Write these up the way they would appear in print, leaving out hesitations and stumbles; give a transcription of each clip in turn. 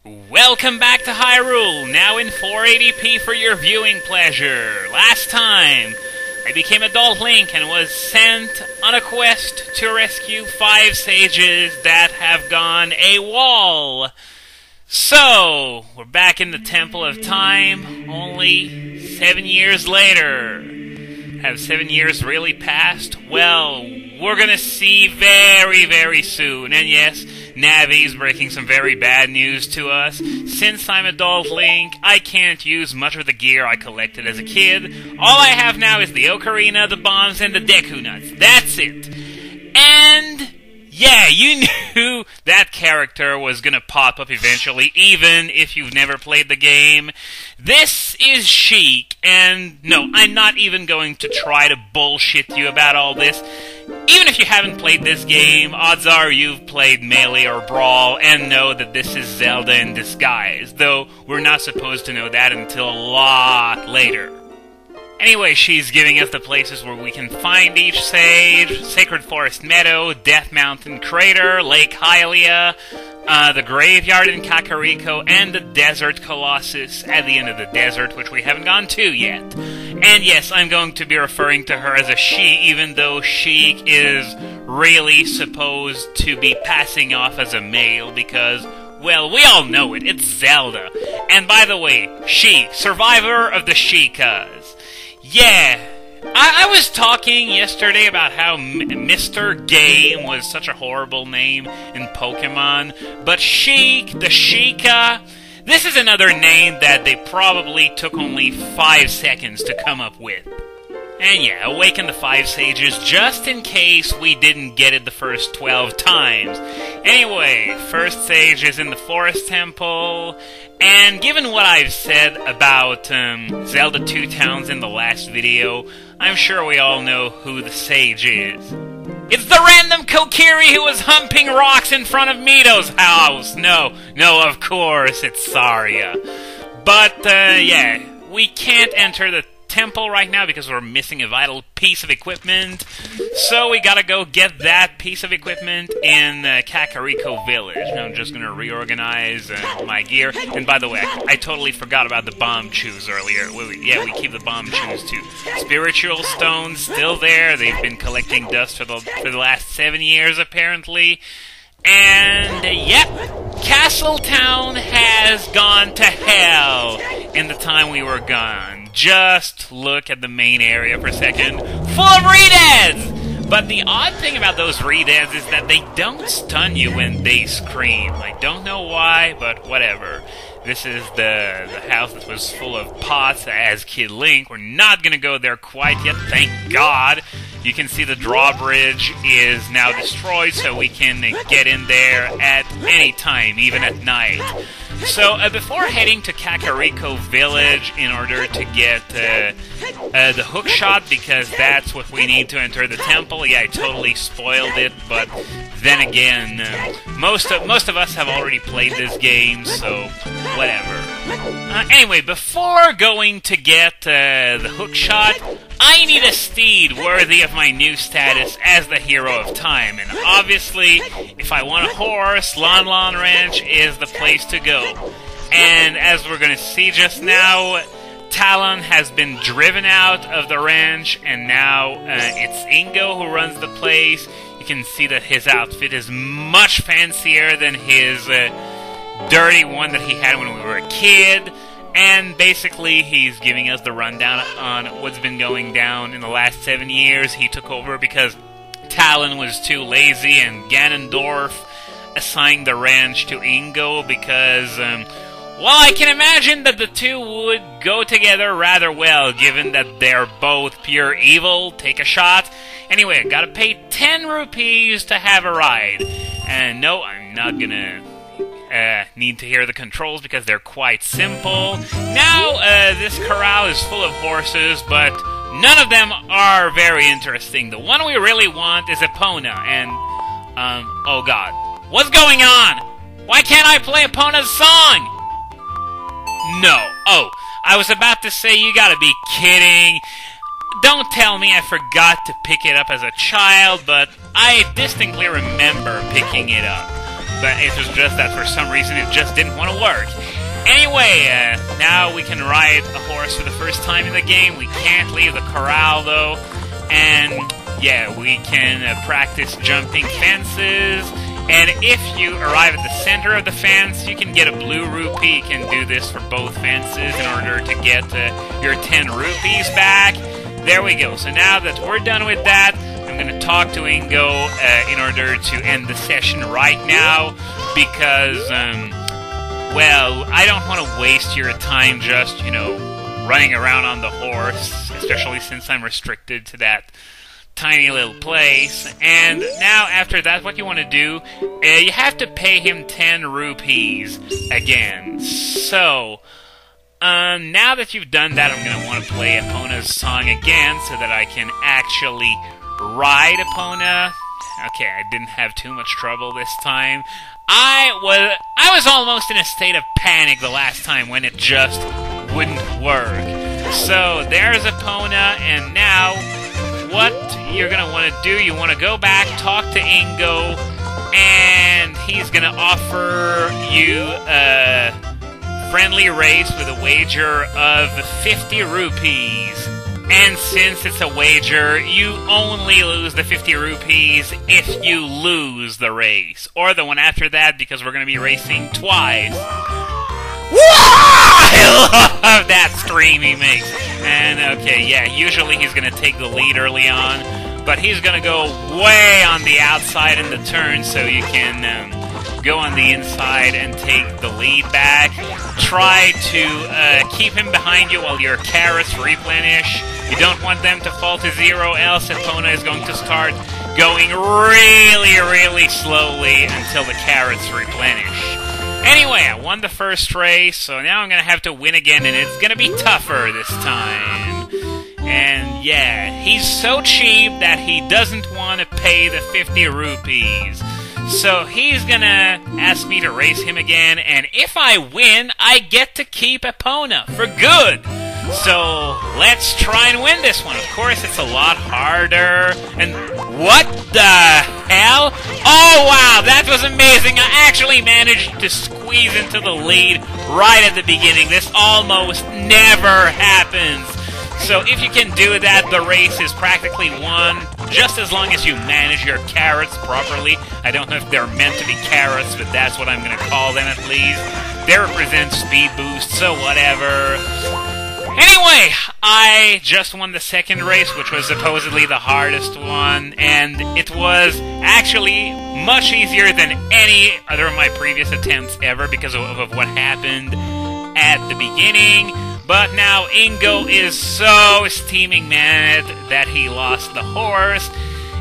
Welcome back to Hyrule, now in 480p for your viewing pleasure. Last time, I became Adult Link and was sent on a quest to rescue 5 sages that have gone AWOL. So, we're back in the Temple of Time, only 7 years later. Have 7 years really passed? Well, we're gonna see very, very soon. And yes, Navi's breaking some very bad news to us. Since I'm Adult Link, I can't use much of the gear I collected as a kid. All I have now is the Ocarina, the bombs, and the Deku Nuts. That's it. And yeah, you knew that character was gonna pop up eventually, even if you've never played the game. This is Sheik, and no, I'm not even going to try to bullshit you about all this. Even if you haven't played this game, odds are you've played Melee or Brawl and know that this is Zelda in disguise, though we're not supposed to know that until a lot later. Anyway, she's giving us the places where we can find each sage: Sacred Forest Meadow, Death Mountain Crater, Lake Hylia, the graveyard in Kakariko, and the Desert Colossus at the end of the desert, which we haven't gone to yet. And yes, I'm going to be referring to her as a she, even though Sheik is really supposed to be passing off as a male, because, well, we all know it, it's Zelda. And by the way, she, survivor of the Sheikahs. Yeah, I was talking yesterday about how Mr. Game was such a horrible name in Pokemon, but Sheik, the Sheikah, this is another name that they probably took only 5 seconds to come up with. And yeah, awaken the 5 sages just in case we didn't get it the first 12 times. Anyway, first sage is in the Forest Temple, and given what I've said about Zelda 2 Towns in the last video, I'm sure we all know who the sage is. It's the random Kokiri who was humping rocks in front of Mito's house! No, of course, it's Saria. But, yeah, we can't enter the temple right now because we're missing a vital piece of equipment, so we gotta go get that piece of equipment in Kakariko Village. Now I'm just gonna reorganize my gear, and by the way, I totally forgot about the bomb chews earlier. We keep the bomb chews too. Spiritual stones still there. They've been collecting dust for the last 7 years apparently. And, yep, Castletown has gone to hell in the time we were gone. Just look at the main area for a second. Full of Redeads! But the odd thing about those Redeads is that they don't stun you when they scream. I don't know why, but whatever. This is the house that was full of pots as Kid Link. We're not gonna go there quite yet, thank God. You can see the drawbridge is now destroyed, so we can get in there at any time, even at night. So, before heading to Kakariko Village in order to get the Hookshot, because that's what we need to enter the temple, yeah, I totally spoiled it, but then again, most of us have already played this game, so whatever. Anyway, before going to get the Hookshot, I need a steed worthy of my new status as the hero of time, and obviously, if I want a horse, Lon Lon Ranch is the place to go. And as we're going to see just now, Talon has been driven out of the ranch, and now it's Ingo who runs the place. You can see that his outfit is much fancier than his dirty one that he had when we were a kid. And basically, he's giving us the rundown on what's been going down in the last 7 years. He took over because Talon was too lazy, and Ganondorf assigned the ranch to Ingo because, well, I can imagine that the two would go together rather well, given that they're both pure evil. Take a shot. Anyway, I gotta pay 10 rupees to have a ride. And no, I'm not gonna need to hear the controls because they're quite simple. Now, this corral is full of horses, but none of them are very interesting. The one we really want is Epona, and, oh god. What's going on? Why can't I play Epona's song? No. Oh, I was about to say, you gotta be kidding. Don't tell me I forgot to pick it up as a child, but I distinctly remember picking it up. but it was just that for some reason it just didn't want to work. Anyway, now we can ride a horse for the first time in the game. We can't leave the corral though, and yeah, we can practice jumping fences. And if you arrive at the center of the fence, you can get a blue rupee. You can do this for both fences in order to get your 10 rupees back. There we go. So now that we're done with that, I'm going to talk to Ingo in order to end the session right now, because, well, I don't want to waste your time just, you know, running around on the horse, especially since I'm restricted to that tiny little place. And now after that, what you want to do, you have to pay him 10 rupees again. So now that you've done that, I'm going to want to play Epona's song again so that I can actually ride Epona. Okay, I didn't have too much trouble this time. I was almost in a state of panic the last time when it just wouldn't work. So there's Epona, and now what you're going to want to do, you want to go back, talk to Ingo, and he's going to offer you a friendly race with a wager of 50 rupees. And since it's a wager, you only lose the 50 rupees if you lose the race. Or the one after that, because we're going to be racing twice. I love that scream he makes. And okay, yeah, usually he's going to take the lead early on, but he's going to go way on the outside in the turn, so you can go on the inside and take the lead back. Try to keep him behind you while your carrots replenish. You don't want them to fall to 0, else Epona is going to start going really, really slowly until the carrots replenish. Anyway, I won the first race, so now I'm going to have to win again, and it's going to be tougher this time. And yeah, he's so cheap that he doesn't want to pay the 50 rupees. So he's going to ask me to race him again, and if I win, I get to keep Epona for good. So let's try and win this one. Of course, it's a lot harder. And what the hell? Oh, wow, that was amazing. I actually managed to squeeze into the lead right at the beginning. This almost never happens. So if you can do that, the race is practically won, just as long as you manage your carrots properly. I don't know if they're meant to be carrots, but that's what I'm going to call them at least. They represent speed boost, so whatever. Anyway, I just won the second race, which was supposedly the hardest one, and it was actually much easier than any other of my previous attempts ever because of what happened at the beginning. But now Ingo is so steaming mad that he lost the horse,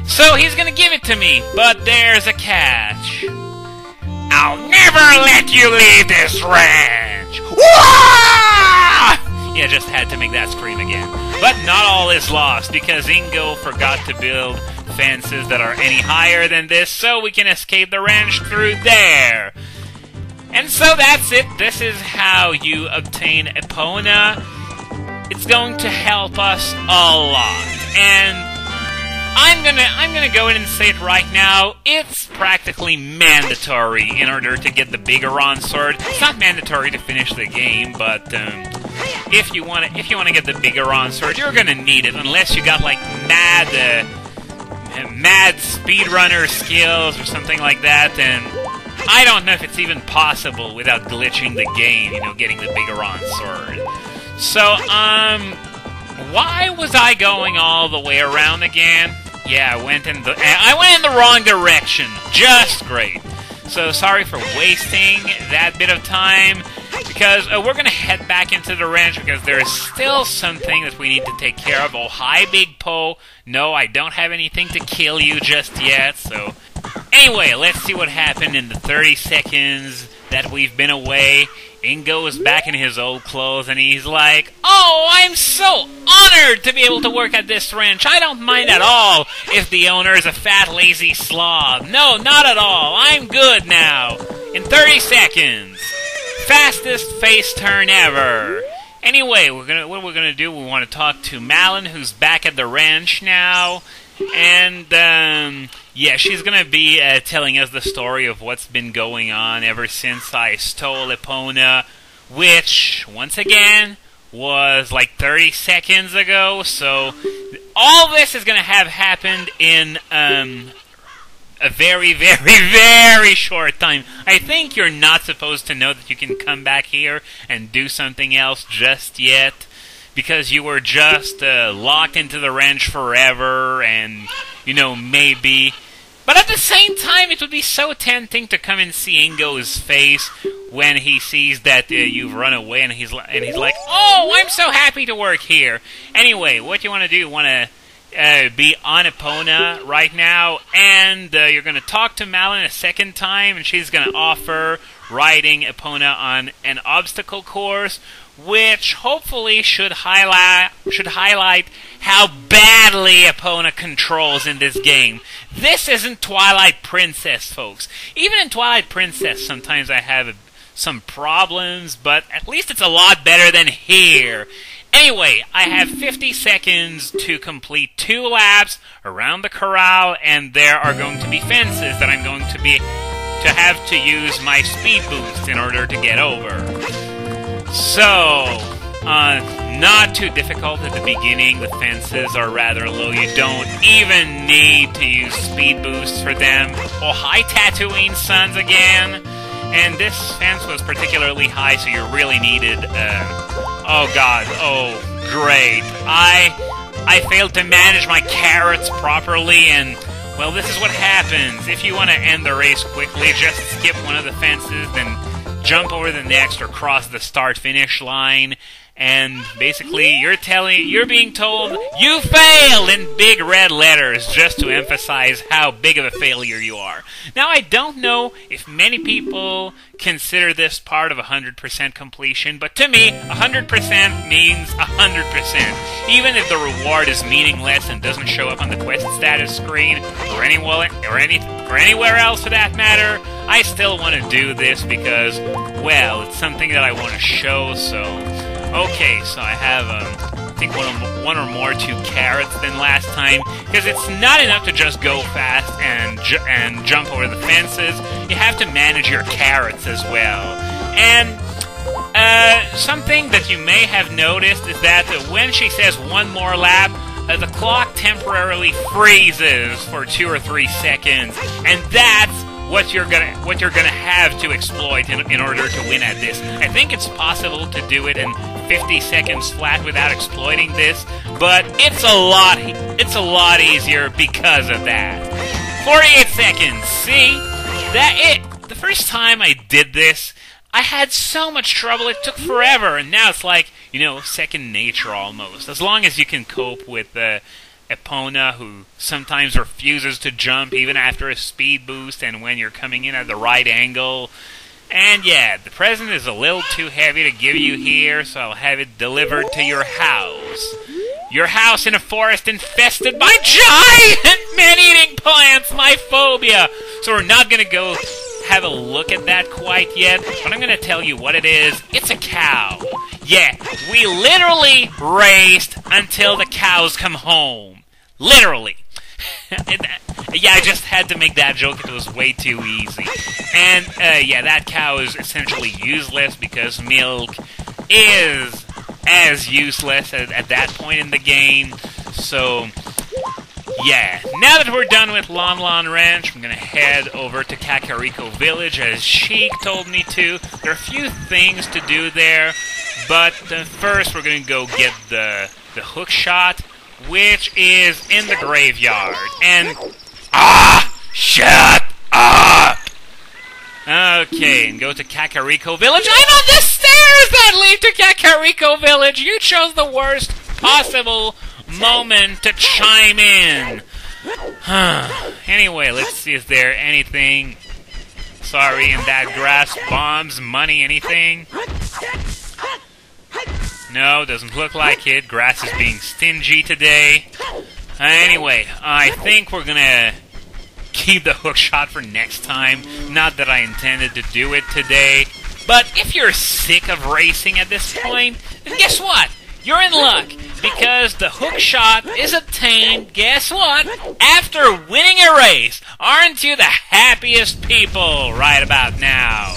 so he's gonna give it to me, but there's a catch. I'll never let you leave this ranch! Wah! Yeah, just had to make that scream again. But not all is lost, because Ingo forgot to build fences that are any higher than this, so we can escape the ranch through there. And so that's it. This is how you obtain Epona. It's going to help us a lot. And I'm gonna go in and say it right now. It's practically mandatory in order to get the Biggoron sword. It's not mandatory to finish the game, but if you wanna get the Biggoron sword, you're gonna need it unless you got like mad speedrunner skills or something like that. And I don't know if it's even possible without glitching the game, you know, getting the Biggoron sword. So, why was I going all the way around again? Yeah, I went in the wrong direction. Just great. So, sorry for wasting that bit of time, because we're gonna head back into the ranch because there is still something that we need to take care of. Oh, hi, Big Po. No, I don't have anything to kill you just yet, so... Anyway, let's see what happened in the 30 seconds that we've been away. Ingo is back in his old clothes, and he's like, "Oh, I'm so honored to be able to work at this ranch. I don't mind at all if the owner is a fat, lazy slob. No, not at all. I'm good now. In 30 seconds. Fastest face turn ever." Anyway, what we're gonna do, we want to talk to Malin, who's back at the ranch now. And, yeah, she's gonna be telling us the story of what's been going on ever since I stole Epona, which, once again, was like 30 seconds ago. So, all this is gonna have happened in, a very, very, very short time. I think you're not supposed to know that you can come back here and do something else just yet, because you were just locked into the ranch forever, and, you know, maybe. But at the same time, it would be so tempting to come and see Ingo's face when he sees that you've run away, and he's like, "Oh, I'm so happy to work here." Anyway, what you want to do? You want to be on Epona right now, and you're going to talk to Malin a second time, and she's going to offer riding Epona on an obstacle course, which hopefully should highlight how badly Epona controls in this game. This isn't Twilight Princess, folks. Even in Twilight Princess, sometimes I have some problems, but at least it's a lot better than here. Anyway, I have 50 seconds to complete 2 laps around the corral, and there are going to be fences that I'm going to have to use my speed boost in order to get over. So, not too difficult at the beginning. The fences are rather low. You don't even need to use speed boosts for them. Oh, hi, Tatooine Sons again. And this fence was particularly high, so you really needed, oh god, oh, great. I failed to manage my carrots properly, and, well, this is what happens. If you want to end the race quickly, just skip one of the fences, then jump over the next or cross the start-finish line, and basically you're being told you failed in big red letters just to emphasize how big of a failure you are. Now, I don't know if many people consider this part of 100% completion, but to me, 100% means 100%. Even if the reward is meaningless and doesn't show up on the quest status screen or anywhere else for that matter, I still want to do this because, well, it's something that I want to show. So okay, so I have, I think one or more 2 carrots than last time, because it's not enough to just go fast and jump over the fences. You have to manage your carrots as well. And something that you may have noticed is that when she says 1 more lap, the clock temporarily freezes for 2 or 3 seconds, and that's what you're gonna have to exploit in order to win at this. I think it's possible to do it in 50 seconds flat without exploiting this, but it's a lot easier because of that. 48 seconds. See? The first time I did this, I had so much trouble, it took forever, and now it's like, you know, second nature almost. As long as you can cope with Epona, who sometimes refuses to jump even after a speed boost and when you're coming in at the right angle. And yeah, the present is a little too heavy to give you here, so I'll have it delivered to your house. Your house in a forest infested by giant man-eating plants, my phobia! So we're not gonna go have a look at that quite yet, but I'm gonna tell you what it is. It's a cow. Yeah, we literally raced until the cows come home. Literally. Yeah, I just had to make that joke. It was way too easy. And, yeah, that cow is essentially useless because milk is as useless at that point in the game. So, yeah. Now that we're done with Lon Lon Ranch, I'm going to head over to Kakariko Village as Sheik told me to. There are a few things to do there, but first we're going to go get the Hookshot, which is in the graveyard. And shut up! Okay, and go to Kakariko Village. I'm on the stairs that lead to Kakariko Village! You chose the worst possible moment to chime in. Anyway, let's see, is there anything... Sorry, in that grass, bombs, money, anything? No, doesn't look like it. Grass is being stingy today. Anyway, I think we're gonna keep the Hookshot for next time. Not that I intended to do it today. But if you're sick of racing at this point, then guess what? You're in luck. because the hookshot is obtained, guess what? After winning a race. Aren't you the happiest people right about now?